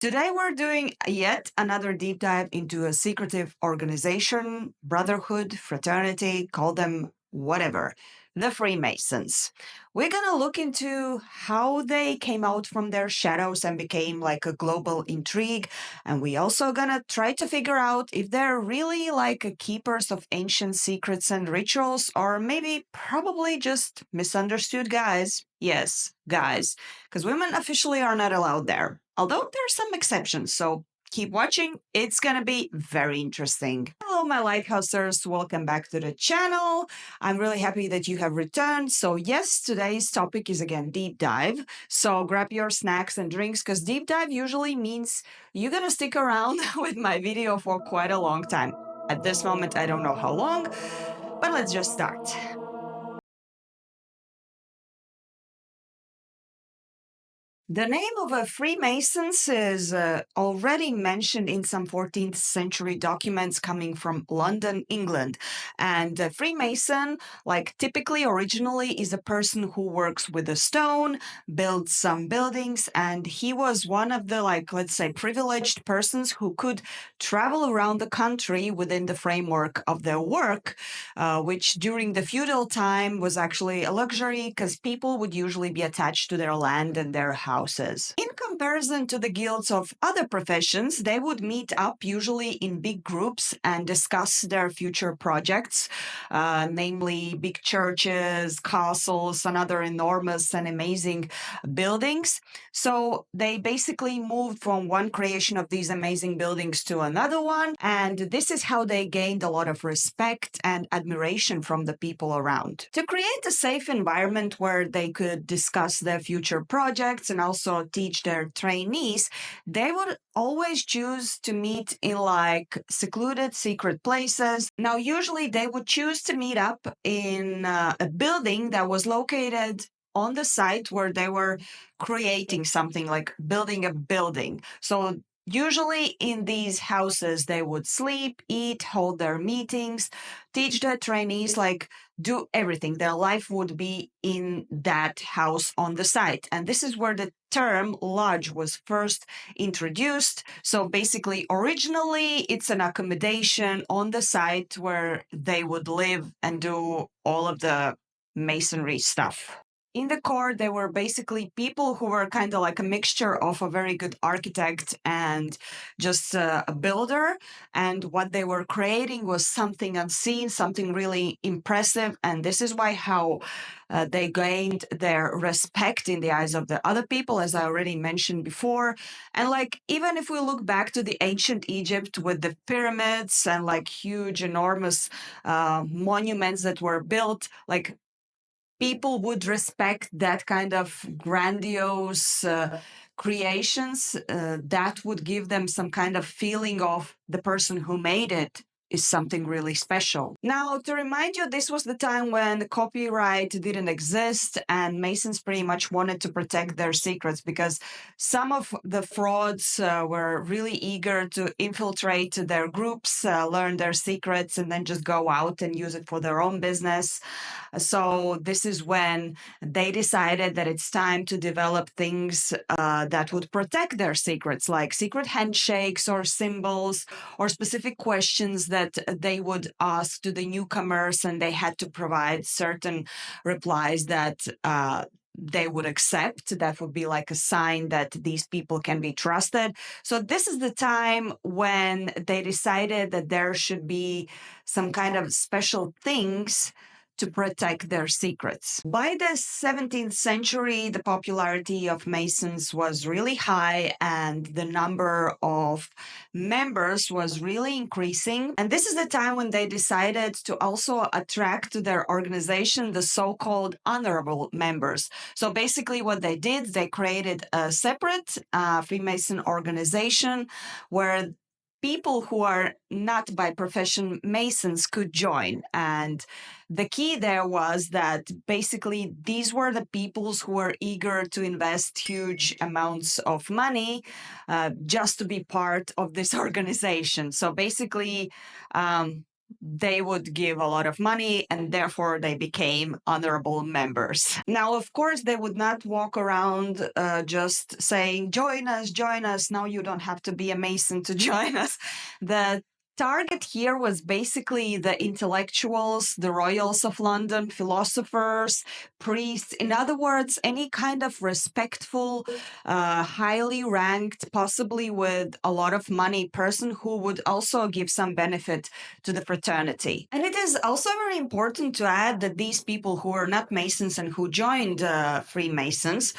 Today, we're doing yet another deep dive into a secretive organization, brotherhood, fraternity, call them whatever, the Freemasons. We're going to look into how they came out from their shadows and became like a global intrigue. And we also going to try to figure out if they're really like keepers of ancient secrets and rituals, or maybe probably just misunderstood guys. Yes, guys, because women officially are not allowed there. Although there are some exceptions, so keep watching. It's going to be very interesting. Hello, my Lighthousers. Welcome back to the channel. I'm really happy that you have returned. So yes, today's topic is again deep dive. So grab your snacks and drinks because deep dive usually means you're going to stick around with my video for quite a long time. At this moment, I don't know how long, but let's just start. The name of a Freemasons is already mentioned in some 14th century documents coming from London, England. And a Freemason, like typically originally, is a person who works with a stone, builds some buildings, and he was one of the, like, let's say, privileged persons who could travel around the country within the framework of their work, which during the feudal time was actually a luxury because people would usually be attached to their land and their houses. In comparison to the guilds of other professions, they would meet up usually in big groups and discuss their future projects, namely big churches, castles, and other enormous and amazing buildings. So they basically moved from one creation of these amazing buildings to another one. And this is how they gained a lot of respect and admiration from the people around. To create a safe environment where they could discuss their future projects and also teach their trainees, they would always choose to meet in like secluded, secret places. Now, usually they would choose to meet up in a building that was located on the site where they were creating something, like building a building. So usually in these houses, they would sleep, eat, hold their meetings, teach their trainees, like do everything. Their life would be in that house on the site. And this is where the term lodge was first introduced. So basically, originally, it's an accommodation on the site where they would live and do all of the masonry stuff. In the core, they were basically people who were kind of like a mixture of a very good architect and just a builder. And what they were creating was something unseen, something really impressive. And this is why how they gained their respect in the eyes of the other people, as I already mentioned before. And like, even if we look back to the ancient Egypt with the pyramids and like huge, enormous monuments that were built, like people would respect that kind of grandiose creations that would give them some kind of feeling of the person who made it is something really special. Now, to remind you, this was the time when copyright didn't exist and Masons pretty much wanted to protect their secrets because some of the frauds were really eager to infiltrate their groups, learn their secrets, and then just go out and use it for their own business. So this is when they decided that it's time to develop things that would protect their secrets, like secret handshakes or symbols or specific questions that they would ask to the newcomers, and they had to provide certain replies that they would accept. That would be like a sign that these people can be trusted. So this is the time when they decided that there should be some kind of special things to protect their secrets. By the 17th century, the popularity of Masons was really high and the number of members was really increasing. And this is the time when they decided to also attract to their organization the so-called honorable members. So basically what they did, they created a separate Freemason organization where people who are not by profession Masons could join. And the key there was that basically these were the peoples who were eager to invest huge amounts of money just to be part of this organization. So basically, they would give a lot of money and therefore they became honorable members. Now, of course, they would not walk around just saying, join us, join us. Now you don't have to be a Mason to join us. The target here was basically the intellectuals, the royals of London, philosophers, priests. In other words, any kind of respectful, highly ranked, possibly with a lot of money person who would also give some benefit to the fraternity. And it is also very important to add that these people who are not Masons and who joined Freemasons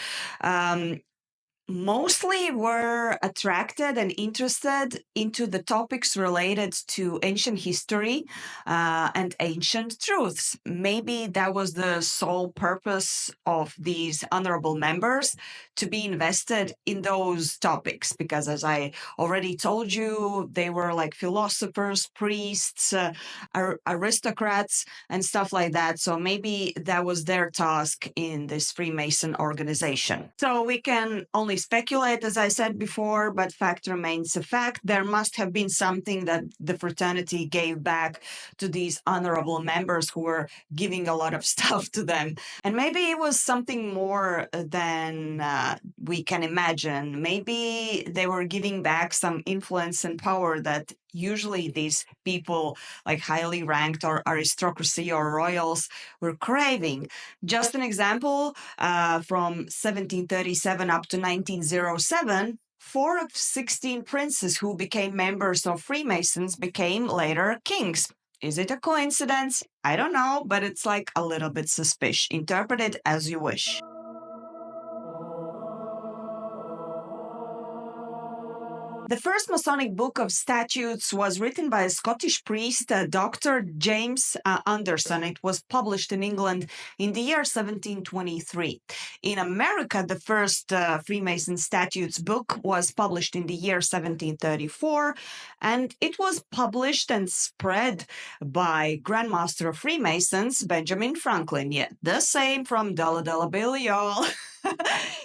mostly were attracted and interested into the topics related to ancient history and ancient truths. Maybe that was the sole purpose of these honorable members, to be invested in those topics, because as I already told you, they were like philosophers, priests, aristocrats, and stuff like that. So maybe that was their task in this Freemason organization. So we can only speculate, as I said before, but fact remains a fact. There must have been something that the fraternity gave back to these honorable members who were giving a lot of stuff to them. And maybe it was something more than we can imagine. Maybe they were giving back some influence and power that usually these people, like highly ranked or aristocracy or royals, were craving. Just an example, from 1737 up to 1907, 4 of 16 princes who became members of Freemasons became later kings. Is it a coincidence? I don't know, but it's like a little bit suspicious. Interpret it as you wish. The first Masonic book of statutes was written by a Scottish priest, Dr. James Anderson. It was published in England in the year 1723. In America, the first Freemason statutes book was published in the year 1734, and it was published and spread by Grand Master of Freemasons, Benjamin Franklin. Yeah, the same from Dollar Dollar Bill, y'all.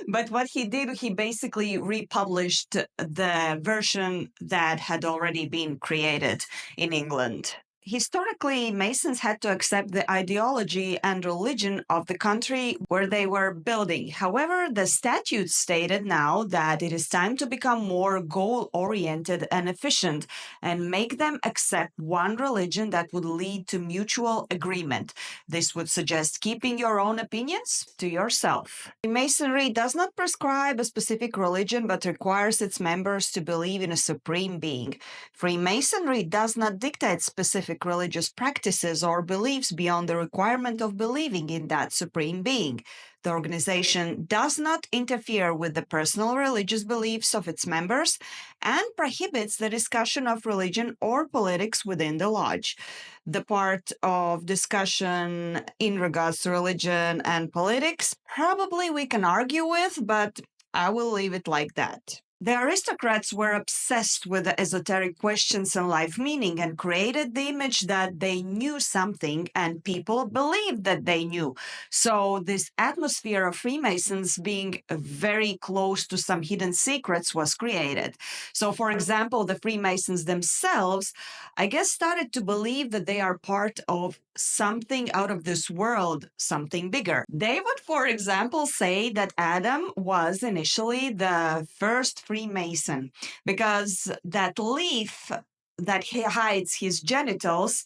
But what he did, he basically republished the version that had already been created in England. Historically, Masons had to accept the ideology and religion of the country where they were building. However, the statutes stated now that it is time to become more goal-oriented and efficient and make them accept one religion that would lead to mutual agreement. This would suggest keeping your own opinions to yourself. Masonry does not prescribe a specific religion but requires its members to believe in a supreme being. Freemasonry does not dictate specific religious practices or beliefs beyond the requirement of believing in that supreme being. The organization does not interfere with the personal religious beliefs of its members and prohibits the discussion of religion or politics within the lodge. The part of discussion in regards to religion and politics, probably we can argue with, but I will leave it like that. The aristocrats were obsessed with the esoteric questions and life meaning and created the image that they knew something and people believed that they knew. So this atmosphere of Freemasons being very close to some hidden secrets was created. So for example, the Freemasons themselves, I guess, started to believe that they are part of something out of this world, something bigger. They would, for example, say that Adam was initially the first Freemason because that leaf that he hides his genitals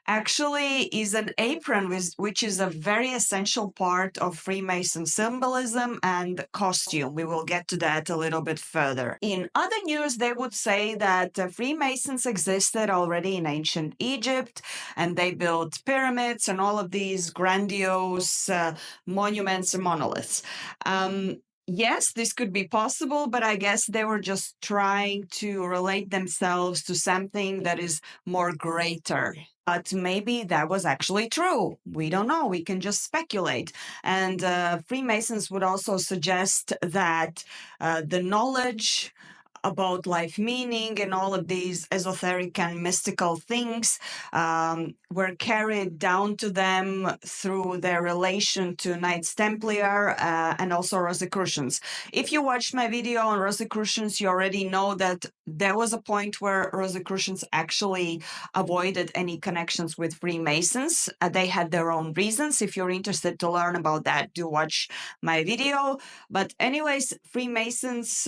actually is an apron, which is a very essential part of Freemason symbolism and costume. We will get to that a little bit further. In other news, they would say that Freemasons existed already in ancient Egypt, and they built pyramids and all of these grandiose monuments and monoliths. Yes, this could be possible, but I guess they were just trying to relate themselves to something that is more greater. But maybe that was actually true. We don't know. We can just speculate. And Freemasons would also suggest that the knowledge about life meaning and all of these esoteric and mystical things were carried down to them through their relation to Knights Templar and also Rosicrucians. If you watched my video on Rosicrucians, you already know that there was a point where Rosicrucians actually avoided any connections with Freemasons. They had their own reasons. If you're interested to learn about that, do watch my video. But anyways, Freemasons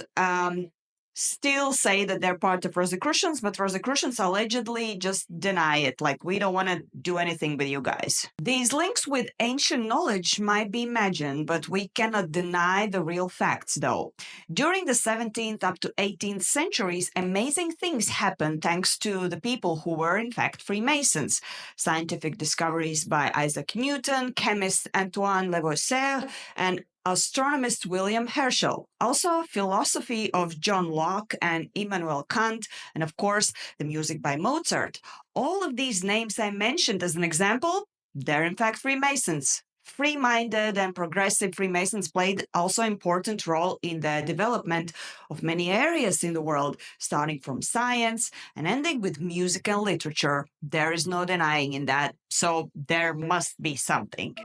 still say that they're part of Rosicrucians, but Rosicrucians allegedly just deny it. Like, we don't want to do anything with you guys. These links with ancient knowledge might be imagined, but we cannot deny the real facts, though. During the 17th up to 18th centuries, amazing things happened thanks to the people who were, in fact, Freemasons. Scientific discoveries by Isaac Newton, chemist Antoine Lavoisier, and astronomist William Herschel, also philosophy of John Locke and Immanuel Kant, and of course, the music by Mozart. All of these names I mentioned as an example, they're in fact Freemasons. Free-minded and progressive Freemasons played also an important role in the development of many areas in the world, starting from science and ending with music and literature. There is no denying in that, so there must be something.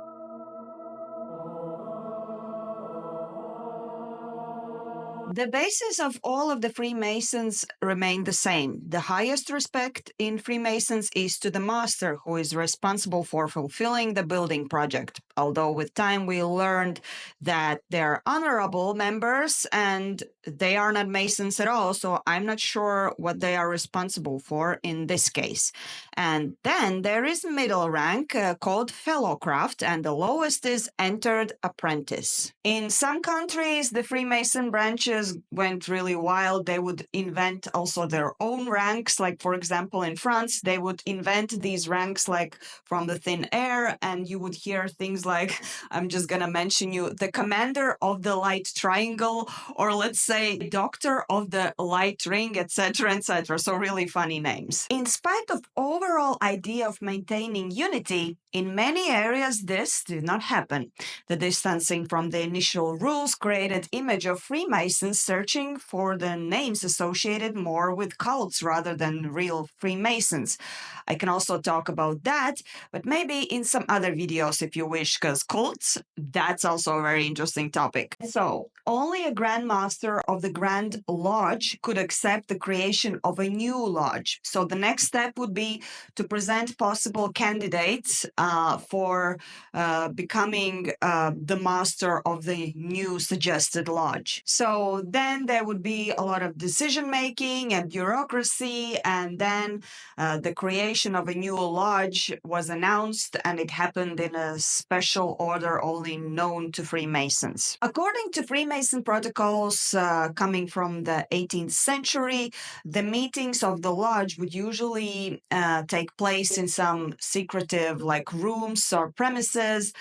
The basis of all of the Freemasons remain the same. The highest respect in Freemasons is to the master, who is responsible for fulfilling the building project. Although with time we learned that they're honorable members and they are not Masons at all, so I'm not sure what they are responsible for in this case. And then there is middle rank called fellowcraft, and the lowest is entered apprentice. In some countries, the Freemason branches went really wild. They would invent also their own ranks. Like, for example, in France, they would invent these ranks like from the thin air, and you would hear things like, I'm just going to mention you, the commander of the light triangle, or let's say doctor of the light ring, etc., etc. So really funny names. In spite of overall idea of maintaining unity, in many areas this did not happen. The distancing from the initial rules created image of Freemasons searching for the names associated more with cults rather than real Freemasons. I can also talk about that, but maybe in some other videos if you wish, because cults, that's also a very interesting topic. So, only a Grand Master of the Grand Lodge could accept the creation of a new lodge. So the next step would be to present possible candidates for becoming the master of the new suggested lodge. So then there would be a lot of decision making and bureaucracy, and then the creation of a new lodge was announced, and it happened in a special order only known to Freemasons. According to Freemason protocols coming from the 18th century, the meetings of the lodge would usually take place in some secretive like rooms or premises,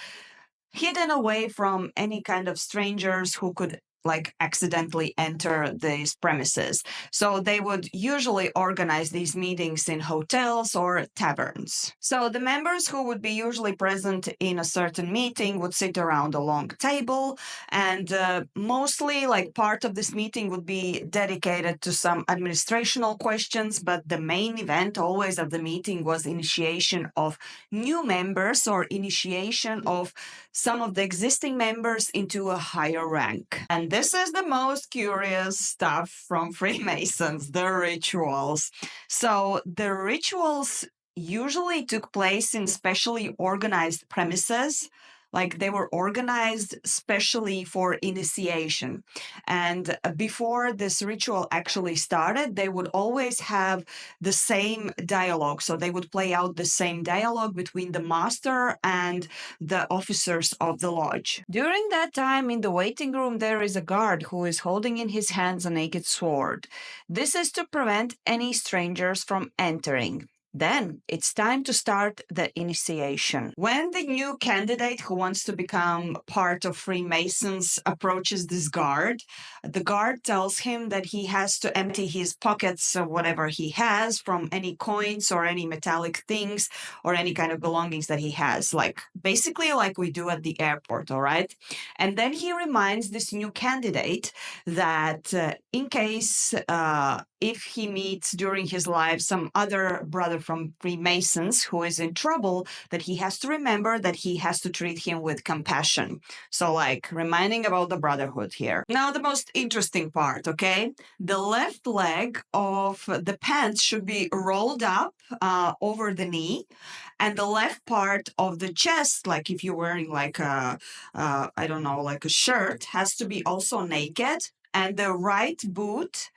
hidden away from any kind of strangers who could like accidentally enter these premises. So they would usually organize these meetings in hotels or taverns. So the members who would be usually present in a certain meeting would sit around a long table, and mostly like part of this meeting would be dedicated to some administrational questions, but the main event always of the meeting was initiation of new members or initiation of some of the existing members into a higher rank. And this is the most curious stuff from Freemasons, the rituals. So the rituals usually took place in specially organized premises. Like, they were organized specially for initiation. And before this ritual actually started, they would always have the same dialogue. So they would play out the same dialogue between the master and the officers of the lodge. During that time, in the waiting room, there is a guard who is holding in his hands a naked sword. This is to prevent any strangers from entering. Then it's time to start the initiation. When the new candidate who wants to become part of Freemasons approaches this guard, the guard tells him that he has to empty his pockets of whatever he has from any coins or any metallic things or any kind of belongings that he has, like basically like we do at the airport, all right? And then he reminds this new candidate that in case if he meets during his life some other brother from Freemasons who is in trouble, that he has to remember that he has to treat him with compassion. So, like, reminding about the brotherhood here. Now, the most interesting part, okay? The left leg of the pants should be rolled up over the knee, and the left part of the chest, like if you're wearing like a, I don't know, like a shirt, has to be also naked, and the right boot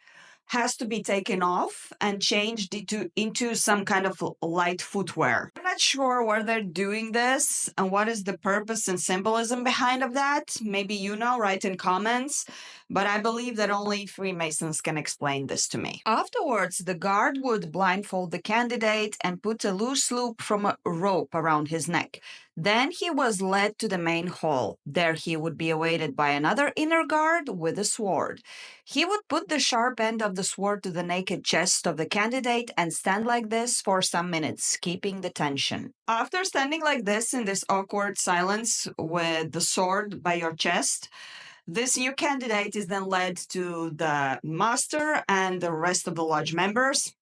has to be taken off and changed into some kind of light footwear. I'm not sure why they're doing this and what is the purpose and symbolism behind of that. Maybe you know, write in comments, but I believe that only Freemasons can explain this to me. Afterwards, the guard would blindfold the candidate and put a loose loop from a rope around his neck. Then he was led to the main hall. There he would be awaited by another inner guard with a sword. He would put the sharp end of the sword to the naked chest of the candidate and stand like this for some minutes, keeping the tension. After standing like this in this awkward silence with the sword by your chest, this new candidate is then led to the master and the rest of the lodge members.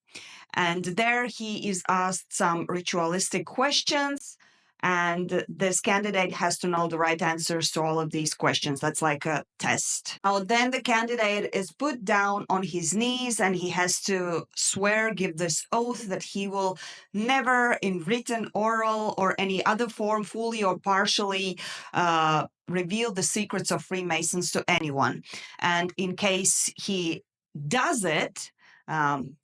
And there he is asked some ritualistic questions. And this candidate has to know the right answers to all of these questions. That's like a test. Now, then the candidate is put down on his knees and he has to swear, give this oath that he will never, in written, oral, or any other form, fully or partially, reveal the secrets of Freemasons to anyone. And in case he does it,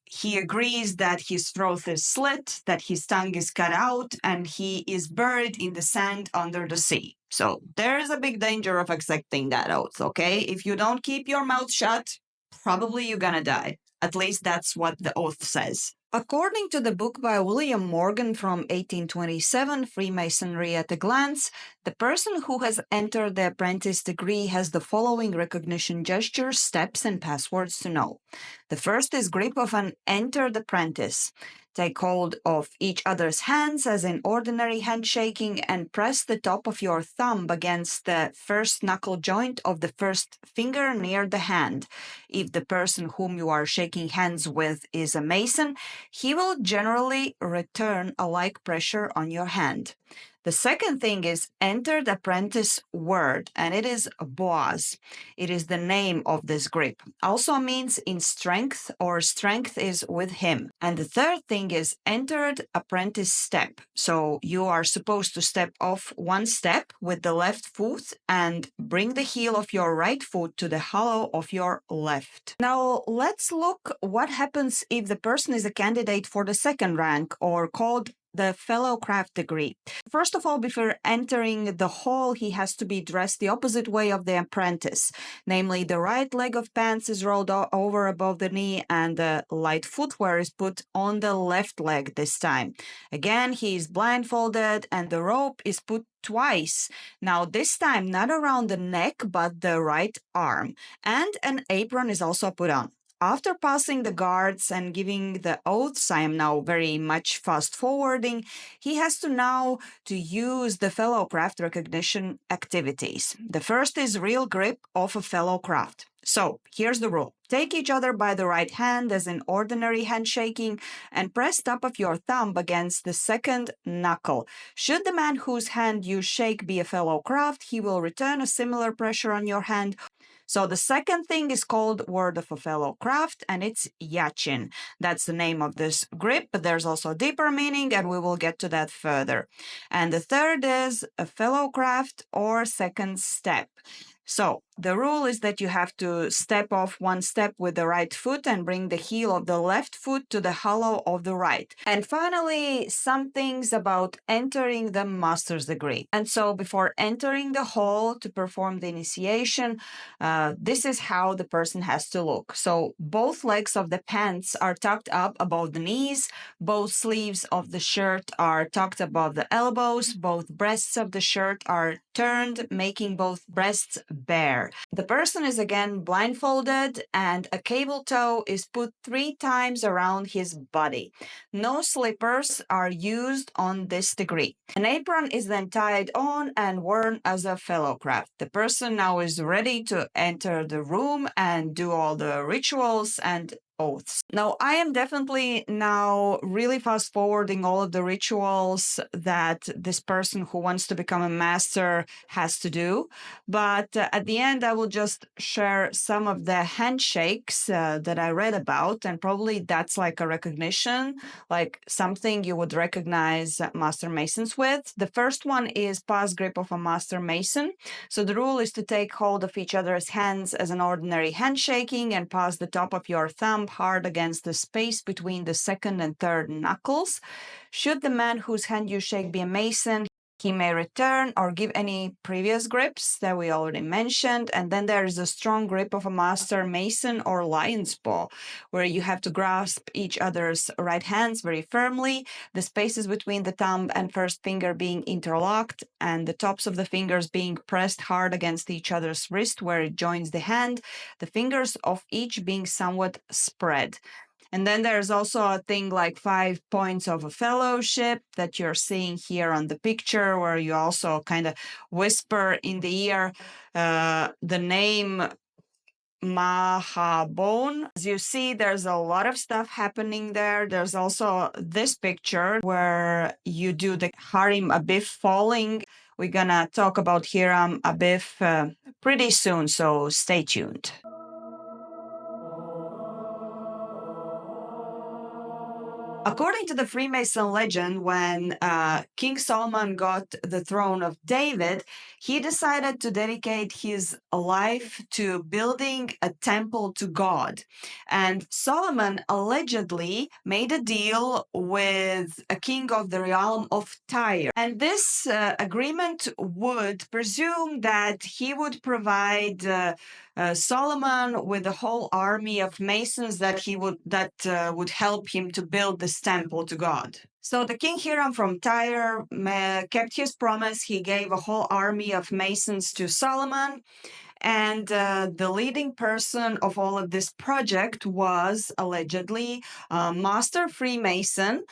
he agrees that his throat is slit, that his tongue is cut out, and he is buried in the sand under the sea. So there is a big danger of accepting that oath, okay? If you don't keep your mouth shut, probably you're gonna die. At least that's what the oath says. According to the book by William Morgan from 1827, Freemasonry at a Glance, the person who has entered the apprentice degree has the following recognition gestures, steps, and passwords to know. The first is grip of an entered apprentice. Take hold of each other's hands as in ordinary handshaking and press the top of your thumb against the first knuckle joint of the first finger near the hand. If the person whom you are shaking hands with is a Mason, he will generally return a like pressure on your hand. The second thing is entered apprentice word, and it is Boaz. It is the name of this grip. Also means in strength, or strength is with him. And the third thing is entered apprentice step. So you are supposed to step off one step with the left foot and bring the heel of your right foot to the hollow of your left. Now let's look what happens if the person is a candidate for the second rank, or called the fellow craft degree. First of all, before entering the hall, he has to be dressed the opposite way of the apprentice. Namely, the right leg of pants is rolled over above the knee and the light footwear is put on the left leg this time. Again, he is blindfolded and the rope is put twice. Now, this time, not around the neck, but the right arm. And an apron is also put on. After passing the guards and giving the oaths, I am now very much fast forwarding, he has to now to use the fellow craft recognition activities. The first is real grip of a fellow craft. So here's the rule. Take each other by the right hand as in ordinary handshaking and press top of your thumb against the second knuckle. Should the man whose hand you shake be a fellow craft, he will return a similar pressure on your hand. So the second thing is called word of a fellow craft, and it's Yachin. That's the name of this grip, but there's also a deeper meaning, and we will get to that further. And the third is a fellow craft or second step. So the rule is that you have to step off one step with the right foot and bring the heel of the left foot to the hollow of the right. And finally, some things about entering the master's degree. And so before entering the hall to perform the initiation, this is how the person has to look. So both legs of the pants are tucked up above the knees, both sleeves of the shirt are tucked above the elbows, both breasts of the shirt are turned, making both breasts bare. The person is again blindfolded and a cable toe is put 3 times around his body. No slippers are used on this degree. An apron is then tied on and worn as a fellowcraft. The person now is ready to enter the room and do all the rituals and oaths. Now, I am definitely now really fast forwarding all of the rituals that this person who wants to become a master has to do. But at the end, I will just share some of the handshakes that I read about. And probably that's like a recognition, like something you would recognize Master Masons with. The first one is pass grip of a Master Mason. So the rule is to take hold of each other's hands as an ordinary handshaking and pass the top of your thumb hard against the space between the second and third knuckles. Should the man whose hand you shake be a Mason, he may return or give any previous grips that we already mentioned. And then there is a strong grip of a Master Mason or Lion's Paw, where you have to grasp each other's right hands very firmly, the spaces between the thumb and first finger being interlocked, and the tops of the fingers being pressed hard against each other's wrist where it joins the hand, the fingers of each being somewhat spread. And then there's also a thing like 5 points of a fellowship that you're seeing here on the picture, where you also kind of whisper in the ear the name Mahabon. As you see, there's a lot of stuff happening there. There's also this picture where you do the Harim Abif falling. We're gonna talk about Hiram Abif pretty soon, so stay tuned. According to the Freemason legend, when King Solomon got the throne of David, he decided to dedicate his life to building a temple to God. And Solomon allegedly made a deal with a king of the realm of Tyre. And this agreement would presume that he would provide Solomon with a whole army of masons that would help him to build this temple to God. So the king Hiram from Tyre kept his promise. He gave a whole army of masons to Solomon. And the leading person of all of this project was allegedly Master Freemason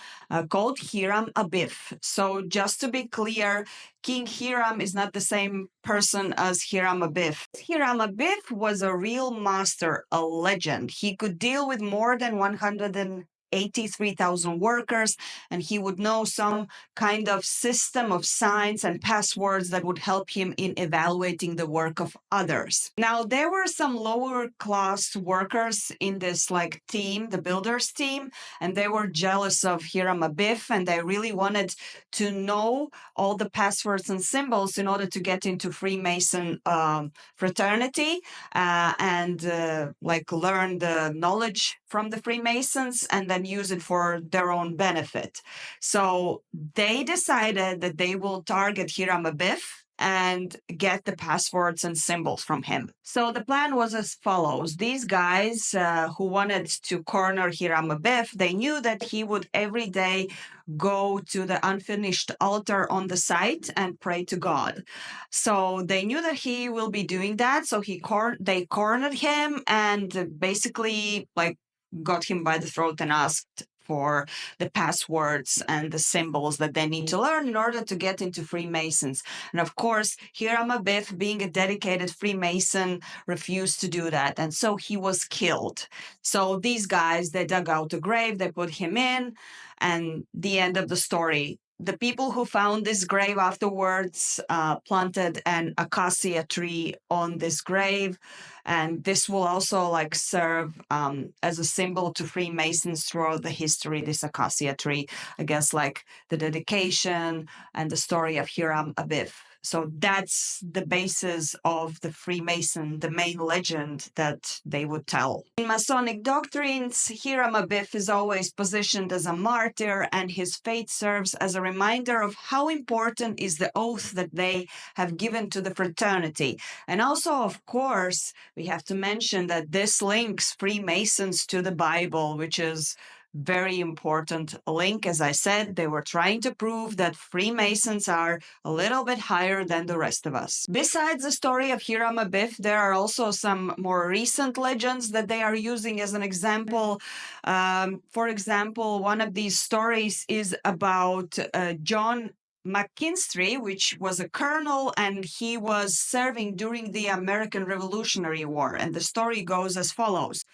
called Hiram Abif. So just to be clear, King Hiram is not the same person as Hiram Abif. Hiram Abif was a real master, a legend. He could deal with more than 183,000 workers, and he would know some kind of system of signs and passwords that would help him in evaluating the work of others. Now, there were some lower class workers in this team, the builders team, and they were jealous of Hiram Abif, and they really wanted to know all the passwords and symbols in order to get into Freemason fraternity and learn the knowledge from the Freemasons and then use it for their own benefit. So they decided that they will target Hiram Abif and get the passwords and symbols from him. So the plan was as follows. These guys who wanted to corner Hiram Abif, they knew that he would every day go to the unfinished altar on the site and pray to God. So they knew that he will be doing that. So they cornered him and basically got him by the throat and asked for the passwords and the symbols that they need to learn in order to get into Freemasons. And of course, Hiram Abif, being a dedicated Freemason, refused to do that. And so he was killed. So these guys, they dug out a grave, they put him in, and the end of the story. The people who found this grave afterwards planted an acacia tree on this grave. And this will also serve as a symbol to Freemasons throughout the history, this acacia tree, I guess the dedication and the story of Hiram Abif. So that's the basis of the Freemason, the main legend that they would tell. In Masonic doctrines, Hiram Abiff is always positioned as a martyr, and his fate serves as a reminder of how important is the oath that they have given to the fraternity. And also, of course, we have to mention that this links Freemasons to the Bible, which is very important link. As I said, they were trying to prove that Freemasons are a little bit higher than the rest of us. Besides the story of Hiram Abiff, there are also some more recent legends that they are using as an example. For example, one of these stories is about John McKinstry, which was a colonel, and he was serving during the American Revolutionary War. And the story goes as follows.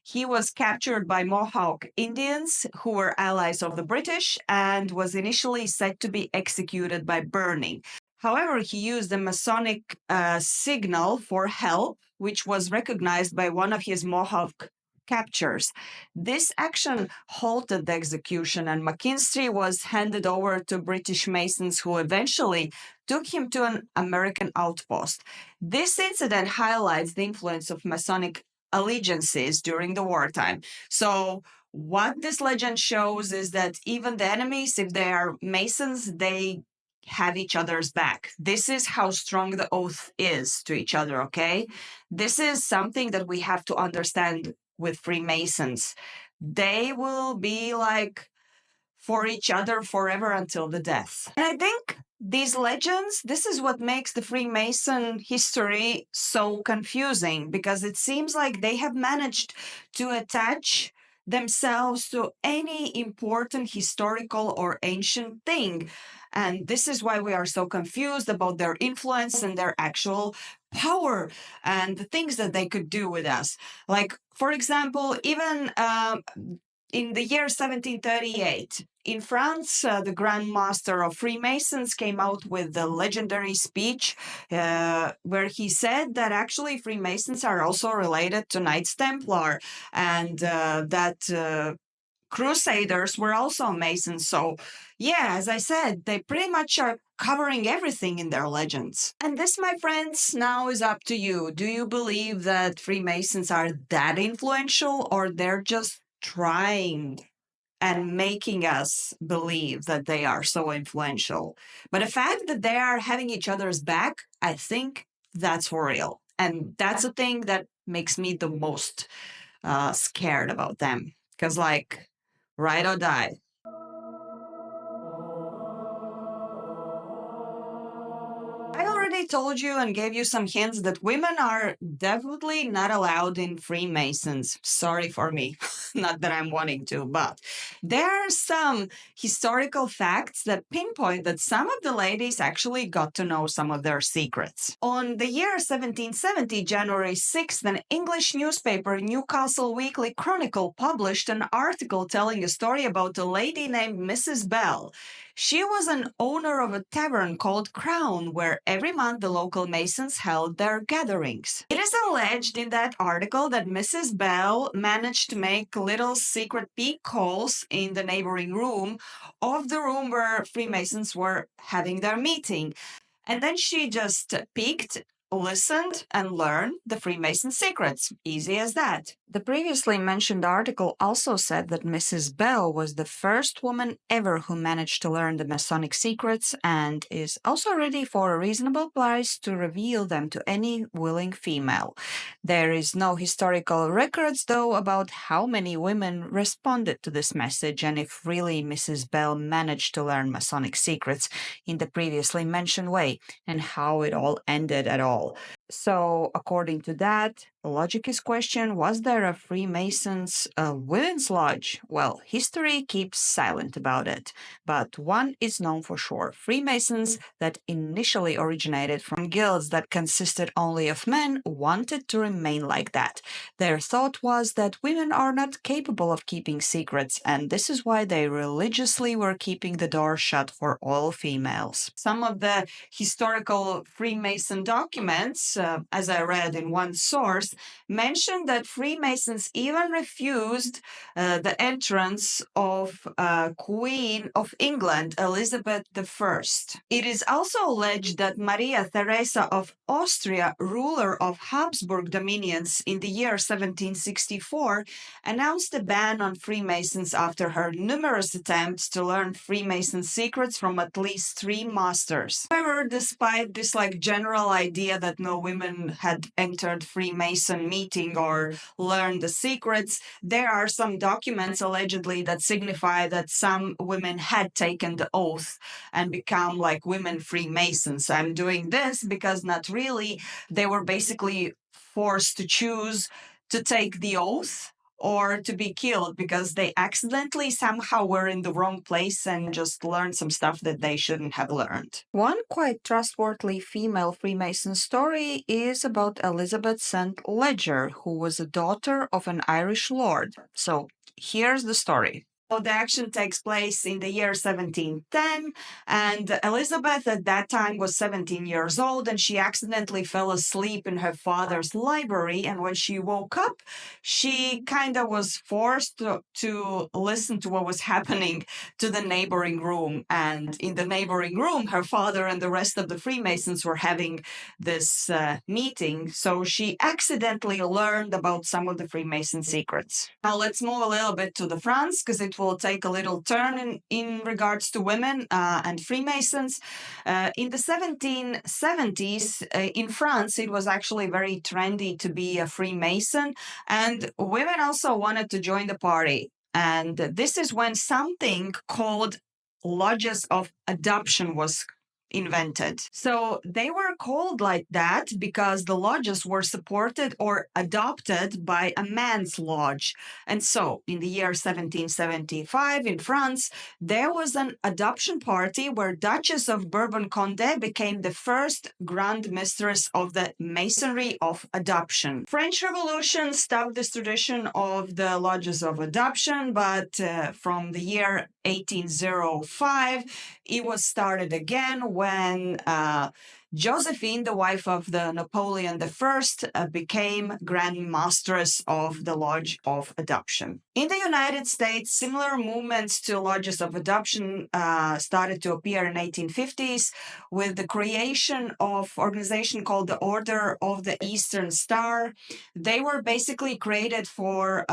He was captured by Mohawk Indians who were allies of the British and was initially said to be executed by burning. However, he used a Masonic signal for help, which was recognized by one of his Mohawk captors. This action halted the execution, and McKinstry was handed over to British Masons, who eventually took him to an American outpost. This incident highlights the influence of Masonic allegiances during the wartime. So what this legend shows is that even the enemies, if they are Masons, they have each other's back. This is how strong the oath is to each other, okay? This is something that we have to understand with Freemasons. They will be like for each other forever until the death. And I think these legends, this is what makes the Freemason history so confusing, because it seems like they have managed to attach themselves to any important historical or ancient thing. And this is why we are so confused about their influence and their actual power and the things that they could do with us. Like, for example, even in the year 1738, in France, the Grand Master of Freemasons came out with the legendary speech where he said that actually Freemasons are also related to Knights Templar, and that Crusaders were also Masons. So, yeah, as I said, they pretty much are covering everything in their legends. And this, my friends, now is up to you. Do you believe that Freemasons are that influential, or they're just trying and making us believe that they are so influential? But the fact that they are having each other's back, I think that's for real. And that's the thing that makes me the most scared about them. Because, like, ride or die. I already told you and gave you some hints that women are definitely not allowed in Freemasons. Sorry for me, not that I'm wanting to, but there are some historical facts that pinpoint that some of the ladies actually got to know some of their secrets. On the year 1770, January 6th, an English newspaper, Newcastle Weekly Chronicle, published an article telling a story about a lady named Mrs. Bell. She was an owner of a tavern called Crown, where every month the local Masons held their gatherings. It is alleged in that article that Mrs. Bell managed to make little secret peek holes in the neighboring room of the room where Freemasons were having their meeting. And then she just peeked, listened, and learned the Freemason secrets. Easy as that. The previously mentioned article also said that Mrs. Bell was the first woman ever who managed to learn the Masonic secrets, and is also ready for a reasonable price to reveal them to any willing female. There is no historical records, though, about how many women responded to this message, and if really Mrs. Bell managed to learn Masonic secrets in the previously mentioned way, and how it all ended at all. So, according to that, the logic is question, was there a Freemasons women's lodge? Well, history keeps silent about it, but one is known for sure. Freemasons that initially originated from guilds that consisted only of men wanted to remain like that. Their thought was that women are not capable of keeping secrets, and this is why they religiously were keeping the door shut for all females. Some of the historical Freemason documents, as I read in one source, sources mention that Freemasons even refused the entrance of Queen of England, Elizabeth I. It is also alleged that Maria Theresa of Austria, ruler of Habsburg dominions in the year 1764, announced a ban on Freemasons after her numerous attempts to learn Freemason secrets from at least 3 masters. However, despite this general idea that no women had entered Freemason meeting or learned the secrets, there are some documents allegedly that signify that some women had taken the oath and become women Freemasons. I'm doing this because not really. They were basically forced to choose to take the oath or to be killed because they accidentally somehow were in the wrong place and just learned some stuff that they shouldn't have learned. One quite trustworthy female Freemason story is about Elizabeth St. Ledger, who was a daughter of an Irish lord. So here's the story. So the action takes place in the year 1710, and Elizabeth at that time was 17 years old, and she accidentally fell asleep in her father's library, and when she woke up, she kind of was forced to listen to what was happening to the neighboring room, and in the neighboring room, her father and the rest of the Freemasons were having this meeting, so she accidentally learned about some of the Freemason secrets. Now let's move a little bit to the France, because it will take a little turn in regards to women and Freemasons. In the 1770s, in France, it was actually very trendy to be a Freemason, and women also wanted to join the party. And this is when something called lodges of adoption was invented. So they were called like that because the lodges were supported or adopted by a man's lodge. And so in the year 1775 in France, there was an adoption party where Duchess of Bourbon-Condé became the first Grand Mistress of the Masonry of Adoption. French Revolution stopped this tradition of the lodges of adoption, but from the year 1805, it was started again when Josephine, the wife of the Napoleon I, became Grand Mistress of the Lodge of Adoption. In the United States, similar movements to lodges of adoption started to appear in 1850s with the creation of an organization called the Order of the Eastern Star. They were basically created for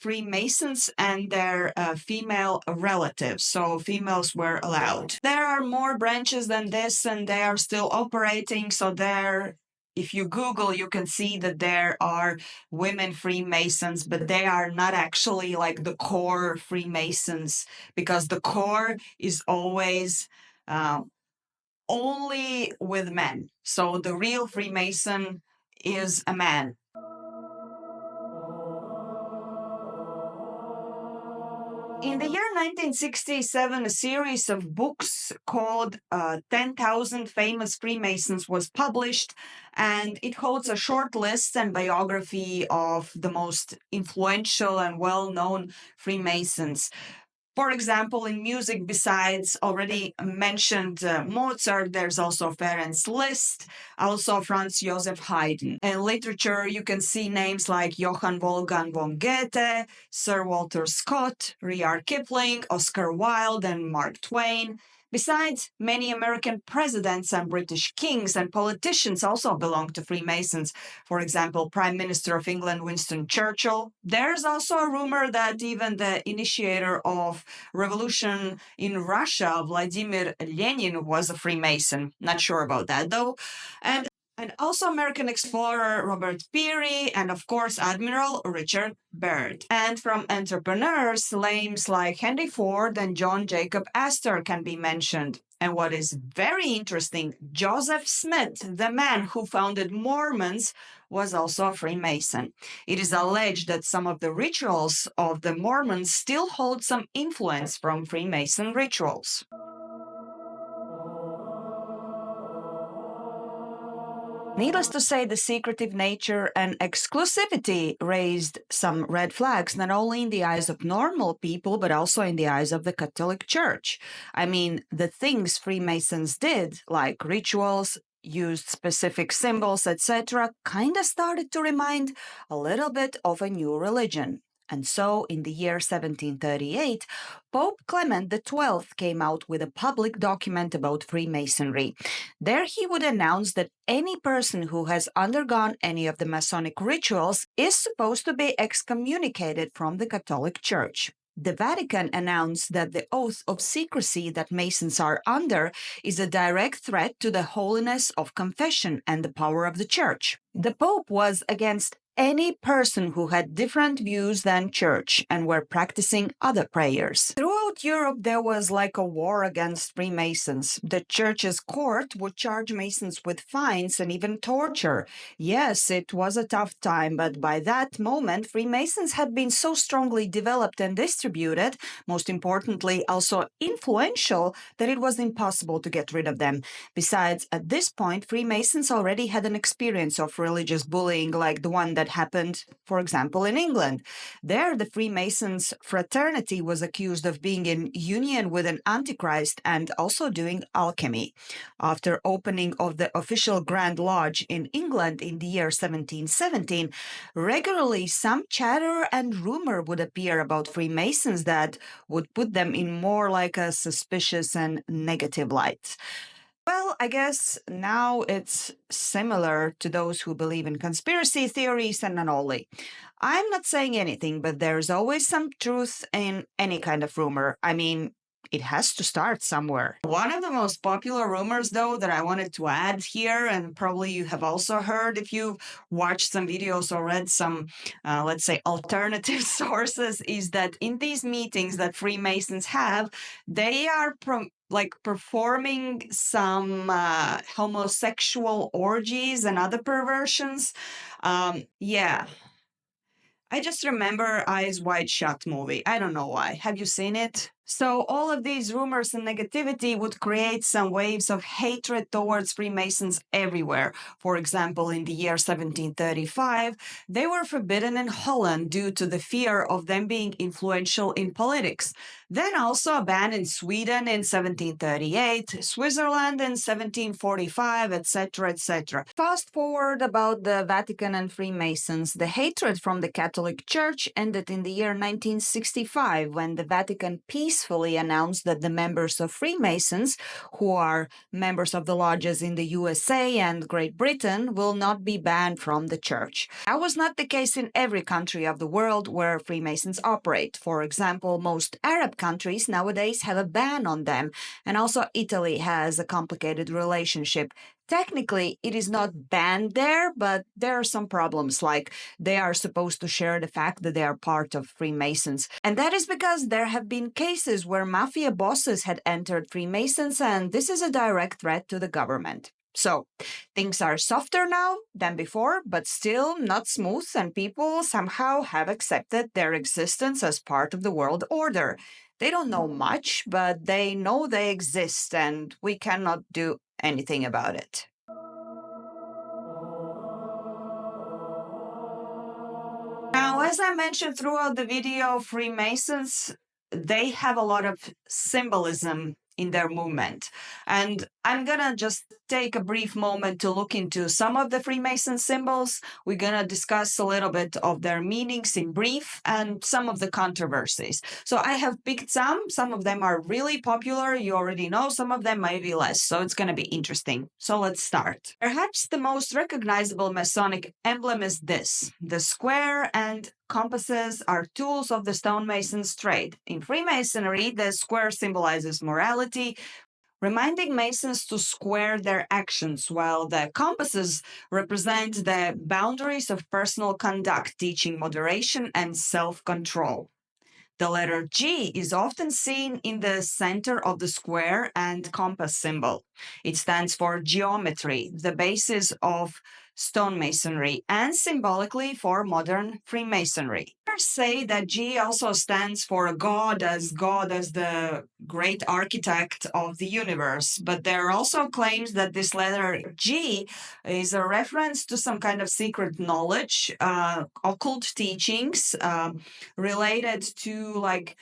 Freemasons and their female relatives, so females were allowed. There are more branches than this, and they are still operating. So there, if you Google, you can see that there are women Freemasons, but they are not actually the core Freemasons, because the core is always only with men. So the real Freemason is a man. In the year 1967, a series of books called 10,000 Famous Freemasons was published, and it holds a short list and biography of the most influential and well-known Freemasons. For example, in music, besides already mentioned Mozart, there's also Ferenc Liszt, also Franz Joseph Haydn. In literature, you can see names like Johann Wolfgang von Goethe, Sir Walter Scott, Rudyard Kipling, Oscar Wilde, and Mark Twain. Besides, many American presidents and British kings and politicians also belong to Freemasons. For example, Prime Minister of England Winston Churchill. There's also a rumor that even the initiator of revolution in Russia, Vladimir Lenin, was a Freemason. Not sure about that, though. And also American explorer Robert Peary, and of course Admiral Richard Byrd. And from entrepreneurs, names like Henry Ford and John Jacob Astor can be mentioned. And what is very interesting, Joseph Smith, the man who founded Mormons, was also a Freemason. It is alleged that some of the rituals of the Mormons still hold some influence from Freemason rituals. Needless to say, the secretive nature and exclusivity raised some red flags, not only in the eyes of normal people, but also in the eyes of the Catholic Church. I mean, the things Freemasons did, like rituals, used specific symbols, etc., kind of started to remind a little bit of a new religion. And so, in the year 1738, Pope Clement XII came out with a public document about Freemasonry. There he would announce that any person who has undergone any of the Masonic rituals is supposed to be excommunicated from the Catholic Church. The Vatican announced that the oath of secrecy that Masons are under is a direct threat to the holiness of confession and the power of the Church. The Pope was against any person who had different views than Church and were practicing other prayers. Throughout Europe, there was like a war against Freemasons. The Church's court would charge Masons with fines and even torture. Yes, it was a tough time, but by that moment, Freemasons had been so strongly developed and distributed, most importantly, also influential, that it was impossible to get rid of them. Besides, at this point, Freemasons already had an experience of religious bullying like the one that happened, for example, in England. There, the Freemasons' fraternity was accused of being in union with an antichrist and also doing alchemy. After opening of the official Grand Lodge in England in the year 1717, regularly some chatter and rumor would appear about Freemasons that would put them in more like a suspicious and negative light. Well, I guess now it's similar to those who believe in conspiracy theories and anomaly. I'm not saying anything, but there's always some truth in any kind of rumor. I mean, it has to start somewhere. One of the most popular rumors, though, that I wanted to add here, and probably you have also heard if you've watched some videos or read some, let's say, alternative sources, is that in these meetings that Freemasons have, they are performing some homosexual orgies and other perversions. Yeah. I just remember Eyes Wide Shut movie. I don't know why. Have you seen it? So all of these rumors and negativity would create some waves of hatred towards Freemasons everywhere. For example, in the year 1735, they were forbidden in Holland due to the fear of them being influential in politics. Then also a ban in Sweden in 1738, Switzerland in 1745, etc., etc. Fast forward about the Vatican and Freemasons, the hatred from the Catholic Church ended in the year 1965 when the Vatican peacefully announced that the members of Freemasons, who are members of the lodges in the USA and Great Britain, will not be banned from the church. That was not the case in every country of the world where Freemasons operate. For example, most Arab countries nowadays have a ban on them, and also Italy has a complicated relationship. Technically, it is not banned there, but there are some problems, like they are supposed to share the fact that they are part of Freemasons. And that is because there have been cases where mafia bosses had entered Freemasons, and this is a direct threat to the government. So, things are softer now than before, but still not smooth, and people somehow have accepted their existence as part of the world order. They don't know much, but they know they exist, and we cannot do anything about it. Now, as I mentioned throughout the video, Freemasons, they have a lot of symbolism in their movement. And I'm gonna just take a brief moment to look into some of the Freemason symbols. We're gonna discuss a little bit of their meanings in brief and some of the controversies. So I have picked some of them are really popular. You already know, some of them maybe less. So it's gonna be interesting. So let's start. Perhaps the most recognizable Masonic emblem is this. The square and compasses are tools of the stonemason's trade. In Freemasonry, the square symbolizes morality, reminding Masons to square their actions, while the compasses represent the boundaries of personal conduct, teaching moderation and self-control. The letter G is often seen in the center of the square and compass symbol. It stands for geometry, the basis of stonemasonry, and symbolically for modern Freemasonry. Others say that G also stands for God as the great architect of the universe, but there are also claims that this letter G is a reference to some kind of secret knowledge, occult teachings related to like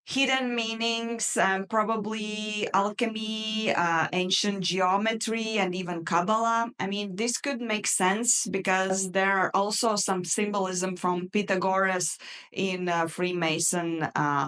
hidden meanings, probably alchemy, ancient geometry, and even Kabbalah. I mean, this could make sense because there are also some symbolism from Pythagoras in Freemason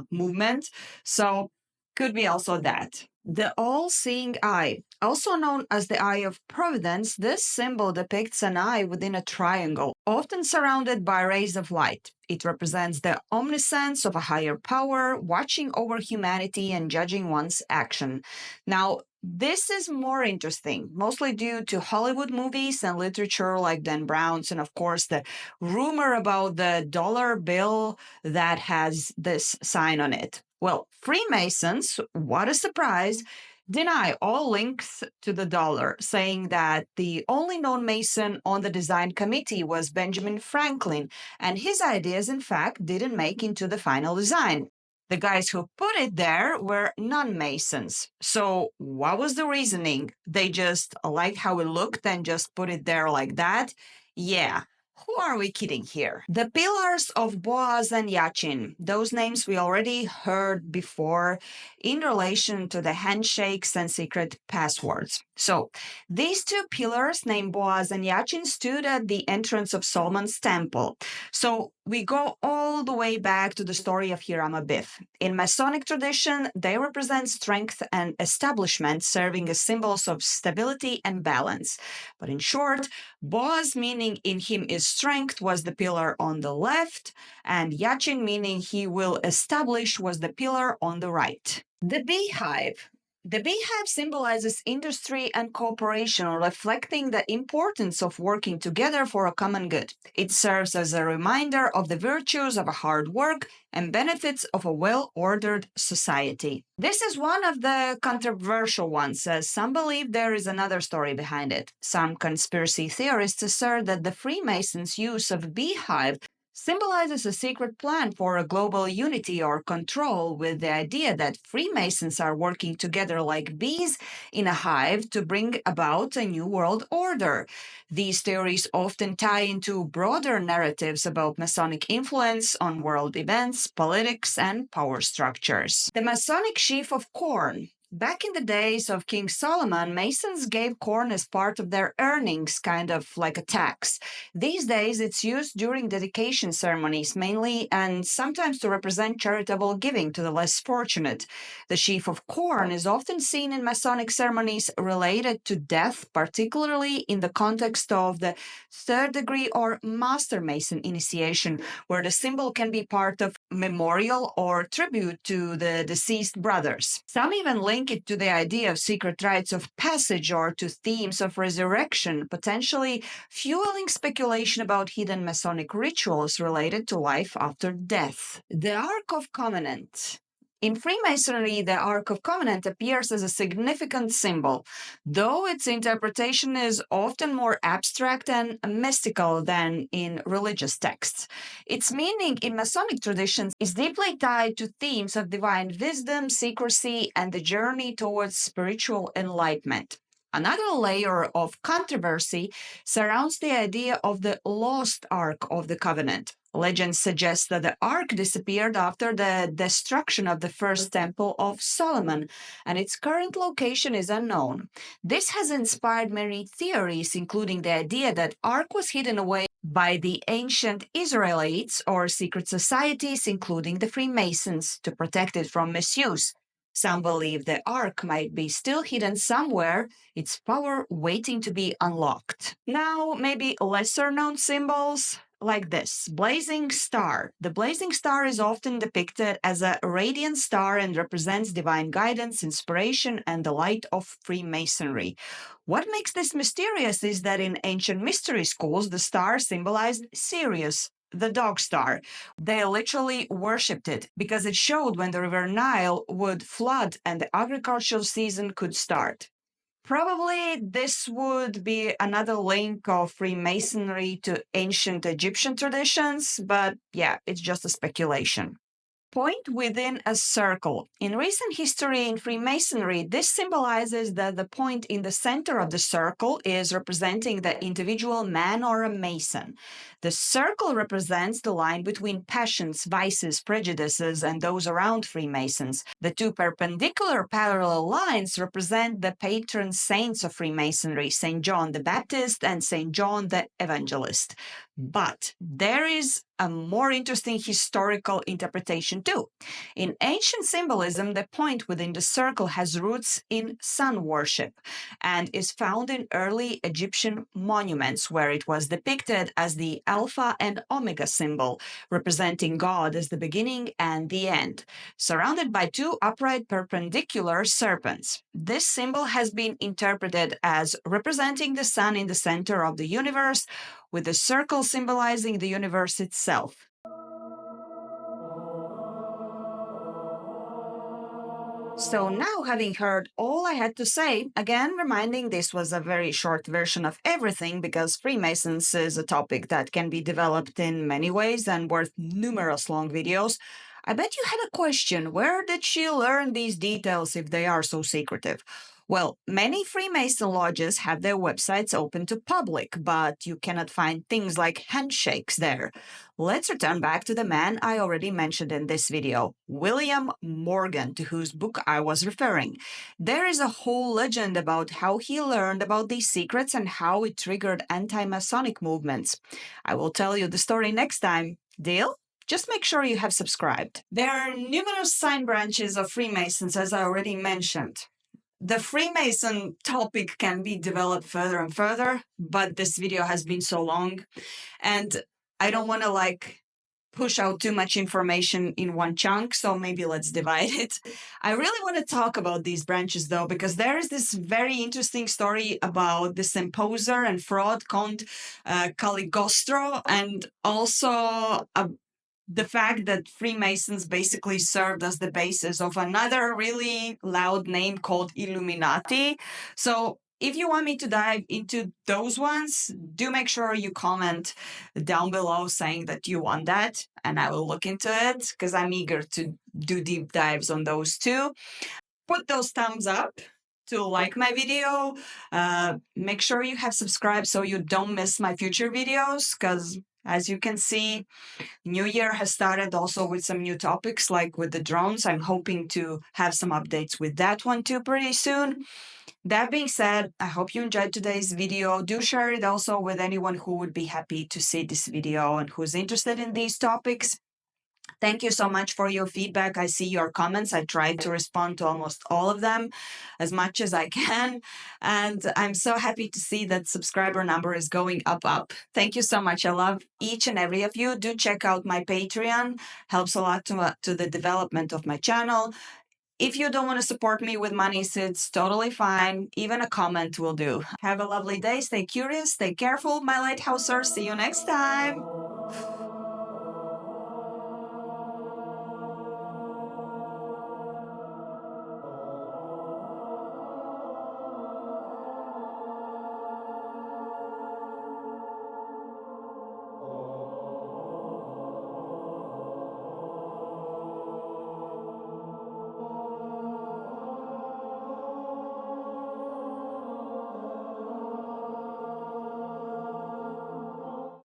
movement. So could be also that. The all-seeing eye, also known as the eye of providence, this symbol depicts an eye within a triangle, often surrounded by rays of light. It represents the omniscience of a higher power, watching over humanity and judging one's action. Now, this is more interesting, mostly due to Hollywood movies and literature like Dan Brown's, and of course, the rumor about the dollar bill that has this sign on it. Well, Freemasons, what a surprise, deny all links to the dollar, saying that the only known Mason on the design committee was Benjamin Franklin, and his ideas, in fact, didn't make into the final design. The guys who put it there were non-Masons. So what was the reasoning? They just liked how it looked and just put it there like that? Yeah. Who are we kidding here? The pillars of Boaz and Yachin, those names we already heard before in relation to the handshakes and secret passwords. So these two pillars named Boaz and Yachin stood at the entrance of Solomon's temple. So we go all the way back to the story of Hiram Abiff. In Masonic tradition, they represent strength and establishment, serving as symbols of stability and balance. But in short, Boaz, meaning in him is strength, was the pillar on the left, and Yachin, meaning he will establish, was the pillar on the right. The beehive. The beehive symbolizes industry and cooperation, reflecting the importance of working together for a common good. It serves as a reminder of the virtues of hard work and benefits of a well-ordered society. This is one of the controversial ones, as some believe there is another story behind it. Some conspiracy theorists assert that the Freemasons' use of beehive symbolizes a secret plan for a global unity or control, with the idea that Freemasons are working together like bees in a hive to bring about a new world order. These theories often tie into broader narratives about Masonic influence on world events, politics, and power structures. The Masonic sheaf of corn. Back in the days of King Solomon, Masons gave corn as part of their earnings, kind of like a tax. These days, it's used during dedication ceremonies mainly, and sometimes to represent charitable giving to the less fortunate. The sheaf of corn is often seen in Masonic ceremonies related to death, particularly in the context of the third degree or Master Mason initiation, where the symbol can be part of memorial or tribute to the deceased brothers. Some even link it to the idea of secret rites of passage or to themes of resurrection, potentially fueling speculation about hidden Masonic rituals related to life after death. The Ark of Covenant. In Freemasonry, the Ark of Covenant appears as a significant symbol, though its interpretation is often more abstract and mystical than in religious texts. Its meaning in Masonic traditions is deeply tied to themes of divine wisdom, secrecy, and the journey towards spiritual enlightenment. Another layer of controversy surrounds the idea of the lost Ark of the Covenant. Legend suggests that the Ark disappeared after the destruction of the first temple of Solomon, and its current location is unknown. This has inspired many theories, including the idea that Ark was hidden away by the ancient Israelites or secret societies, including the Freemasons, to protect it from misuse. Some believe the Ark might be still hidden somewhere, its power waiting to be unlocked. Now, maybe lesser known symbols like this blazing star. The blazing star is often depicted as a radiant star and represents divine guidance, inspiration, and the light of Freemasonry. What makes this mysterious is that in ancient mystery schools, the star symbolized Sirius, the dog star. They literally worshipped it because it showed when the river Nile would flood and the agricultural season could start. Probably this would be another link of Freemasonry to ancient Egyptian traditions, but yeah, it's just a speculation. point within a circle. In recent history in Freemasonry, this symbolizes that the point in the center of the circle is representing the individual man or a Mason. The circle represents the line between passions, vices, prejudices, and those around Freemasons. The two perpendicular parallel lines represent the patron saints of Freemasonry, St. John the Baptist and St. John the Evangelist. But there is a more interesting historical interpretation too. In ancient symbolism, the point within the circle has roots in sun worship and is found in early Egyptian monuments where it was depicted as the Alpha and Omega symbol, representing God as the beginning and the end, surrounded by two upright perpendicular serpents. This symbol has been interpreted as representing the sun in the center of the universe, with the circle symbolizing the universe itself. So now, having heard all I had to say, again reminding this was a very short version of everything because Freemasons is a topic that can be developed in many ways and worth numerous long videos. I bet you had a question, where did she learn these details if they are so secretive? Well, many Freemason lodges have their websites open to public, but you cannot find things like handshakes there. Let's return back to the man I already mentioned in this video, William Morgan, to whose book I was referring. There is a whole legend about how he learned about these secrets and how it triggered anti-Masonic movements. I will tell you the story next time. Deal? Just make sure you have subscribed. There are numerous sign branches of Freemasons, as I already mentioned. The Freemason topic can be developed further and further, but this video has been so long, and I don't want to push out too much information in one chunk, so maybe let's divide it. I really want to talk about these branches though, because there is this very interesting story about this imposter and fraud called Caligostro, and also the fact that Freemasons basically served as the basis of another really loud name called Illuminati. So if you want me to dive into those ones, do make sure you comment down below saying that you want that, and I will look into it because I'm eager to do deep dives on those too. Put those thumbs up to like my video. Make sure you have subscribed so you don't miss my future videos, because as you can see, New Year has started also with some new topics, like with the drones. I'm hoping to have some updates with that one too pretty soon. That being said, I hope you enjoyed today's video. Do share it also with anyone who would be happy to see this video and who's interested in these topics. Thank you so much for your feedback. I see your comments. I tried to respond to almost all of them as much as I can. And I'm so happy to see that subscriber number is going up. Thank you so much. I love each and every of you. Do check out my Patreon. Helps a lot to the development of my channel. If you don't want to support me with money, it's totally fine. Even a comment will do. Have a lovely day. Stay curious. Stay careful, my Lighthousers. See you next time.